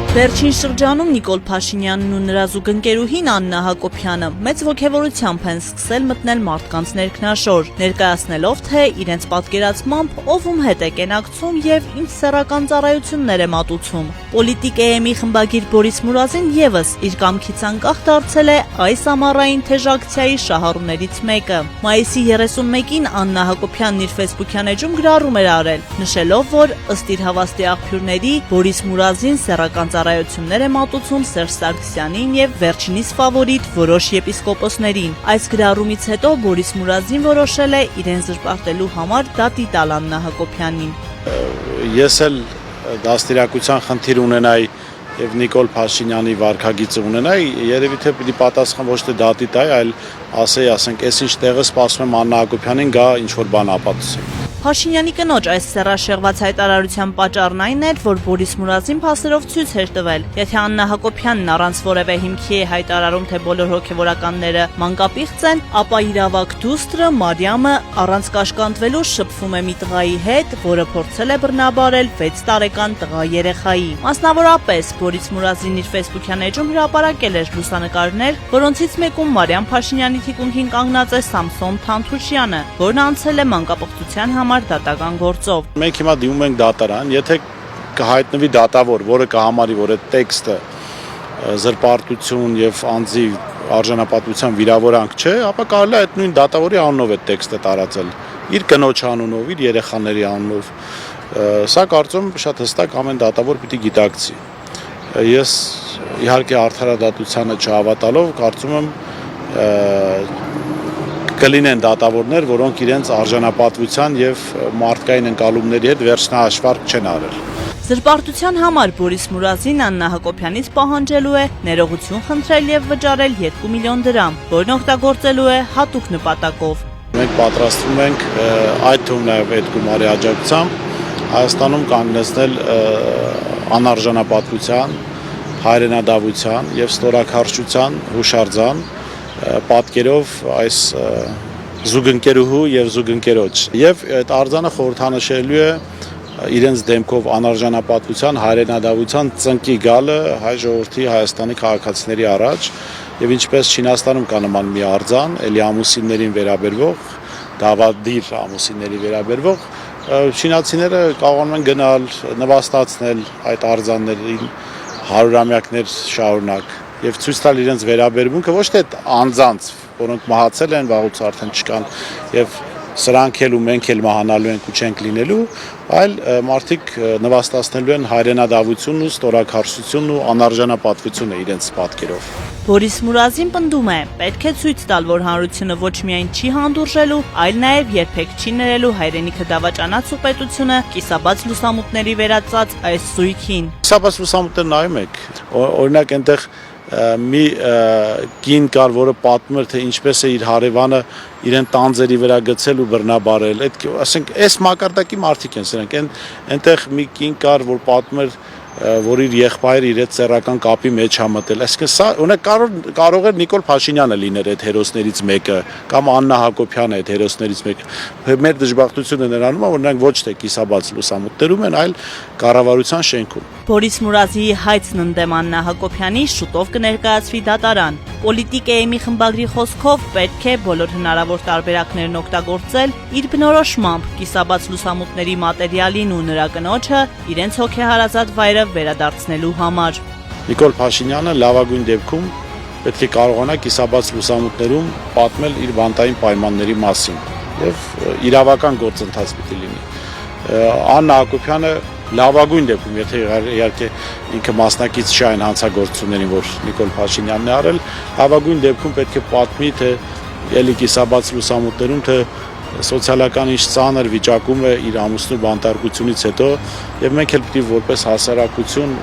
Վերջին շրջանում Նիկոլ Փաշինյանն ու նրա զուգընկերուհին Աննա Հակոբյանը մեծ ոգևորությամբ են սկսել մտնել մարդկանց ներքնաշոր, ներկայացնելով, թե իրենց պատկերացմամբ ով ում հետ է կենակցում եւ ինչ սեռական ծառայություններ է մատուցում։ Պոլիտիկ.am-ի խմբագիր Բորիս Մուրազին եւս իր կամքից անկախ դարձել է այս ամառային թեժակցիայի շահառուներից մեկը։ Մայիսի 31-ին Աննա Հակոբյանն իր Facebook-յան էջում գրառում էր արել, նշելով, որ ըստ իր հավաստի աղբյուրների Բորիս Մուրազին սեռական ծառայություններ է մատուցում Սերժ Սարգսյանին եւ վերջինիս ֆավորիտ որոշ եպիսկոպոսներին։ Այս գրառումից հետո Բորիս Մուրազին որոշել է իրեն զրպարտելու համար դատի տալ Աննա Հակոբյանին։ Ես էլ դաստիարակության խնդիր ունենայի եւ Նիկոլ Փաշինյանի վարքագիծը ունենայի, երևի թե պիտի պատասխան ոչ թե դատի տայի, այլ ասեի, ասենք, այս ինչ տեղը սպասում եմ Աննա Հակոբյանին գա ինչ որ բան ապացուցի։ Փաշինյանի կնոջ այս սեռաշեղված հայտարարության պատճառն այն էր, որ Բորիս Մուրազին փաստերով ցույց էր տվել, եթե Աննա Հակոբյանն առանց որևէ հիմքի է հայտարարում, թե բոլոր հոգևորականները մանկապիղծ են, ապա իր ավագ դուստրը Մարիամը առանց կաշկանդվելու շփվում է մի տղայի հետ, որը փորձել է բռնաբարել 6 տարեկան տղա երեխայի։ Մասնավորապես Բորիս Մուրազին իր Facebook-յան էջում հրապարակել էր լուսանկարներ, որոնցից մեկում Մարիամ Փաշինյանի թիկունքին կանգնած է Սամսոն Թանթուշյանը, որն անցել է մանկապղծության համար դատական գործով։ Մենք հիմա դիմում ենք դատարան, եթե կհայտնվի դատավոր, որը կհամարի, որ այդ տեքստը զրպարտություն եւ անձի արժանապատվության վիրավորանք չէ, ապա կարելի է այդ նույն դատավորի անունով այդ տեքստը տարածել, իր կնոջ անունով, իր երեխաների անունով։ Սա կարծում շատ հստակ ամեն դատավոր պիտի գիտակցի։ Ես իհարկե արդարադատությանը չհավատալով կարծում եմ կլինեն դատավորներ, որոնք իրենց արժանապատվության եւ մարդկային ընկալումների հետ վերջնահաշվարկ չեն արել։ Զրպարտության համար Բորիս Մուրազին Աննա Հակոբյանից պահանջելու է ներողություն խնդրել եւ վճարել 2 միլիոն դրամ, որն օգտագործելու է հատուկ նպատակով։ Մենք պատրաստվում ենք այդ թվում նաեւ այդ գումարի աջակցությամբ Հայաստանում կանգնեցնել անարժանապատվության, հայրենադավության եւ ստորաքարշության հուշարձան պատկերով այս զուգընկերուհու եւ զուգընկերոջ եւ այդ արձանը խորհրդանշելու է իրենց դեմքով անարժանապատվության, հայրենադավության ծնկի գալը հայ ժողովրդի Հայաստանի քաղաքացիների առաջ եւ ինչպես Չինաստանում կա նման մի արձան, էլի ամուսիններին վերաբերվող, դավադիր ամուսինների վերաբերվող, չինացիները կարողանում են գնալ, նվաստացնել այդ արձաններին հարյուրամյակներ շարունակ եւ ցույց տալ իրենց վերաբերմունքը ոչ թե անձանց, որոնք մահացել են, վաղուց արդեն չկան եւ սրանք էլ ու մենք էլ մահանալու ենք ու չենք լինելու, այլ մարդիկ նվաստացնելու են հայրենադավությունն ու ստորաքարշությունն ու անարժանապատվությունը իրենց պատկերով։ Բորիս Մուրազին պնդում է, պետք է ցույց տալ, որ հանրությունը ոչ միայն չի հանդուրժելու, այլ նաեւ երբեք չի ներելու հայրենիքը դավաճանած ու պետությունը կիսաբաց լուսամուտների վերածած այս զույգին։ Կիսաբաց լուսամուտները նայում եք, օրինակ այնտեղ մի կին կար, որը պատմում էր, թե ինչպես է իր հարևանը իրեն տանձերի վրա գցել ու բռնաբարել, ասենք, այս մակարդակի մարդիկ են սրանք, այնտեղ մի կին կար, որ պատմում էր, որ իր եղբայրը իր հետ սեռական կապի մեջ համտել, այսինքն սա կարող էր Նիկոլ Փաշինյանը լիներ այդ հերոսներից մեկը, կամ Աննա Հակոբյանը այդ հերոսներից մեկը։ Մեր դժբախտությունը նրանում է, որ նրանք ոչ թե կիսաբաց լուսամուտներում են, այլ կառավարության շենքում։ Բորիս Մուրազիի հայցն ընդդեմ Աննա Հակոբյանի շուտով կներկայացվի դատարան։ Պոլիտիկ.am-ի խմբագրի խոսքով պետք է բոլոր հնարավոր տարբերակներն օգտագործել իր բնորոշմամբ կիսաբաց լուսամուտների մատերիալին ու նրա կնոջը իրենց հոգեհարազատ վայրը վերադարձնելու համար։ Նիկոլ Փաշինյանը լավագույն դեպքում պետք է կարողանա կիսաբաց լուսամուտներում պատմել իր բանտային պայմանների մասին եւ իրավական գործընթաց պիտի լինի։ Աննա Հակոբյանը լավագույն դեպքում, եթե իհարկե ինքը մասնակից չի այն հանցագործություններին, որ Նիկոլ Փաշինյանն է արել, լավագույն դեպքում պետք է պատմի, թե ելի կիսաբաց լուսամուտներում, թե սոցիալական ինչ ծանր վիճակում է իր ամուսնու բանտարկությունից հետո եւ մենք էլ պիտի որպես հասարակություն,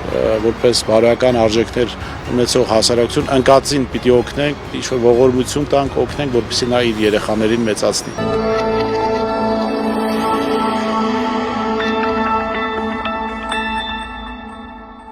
որպես բարոյական արժեքներ ունեցող հասարակություն ընկածին պիտի օգնենք, ինչ որ ողորմություն տանք, օգնենք, որպեսզի նա իր երեխաներին մեծացնի։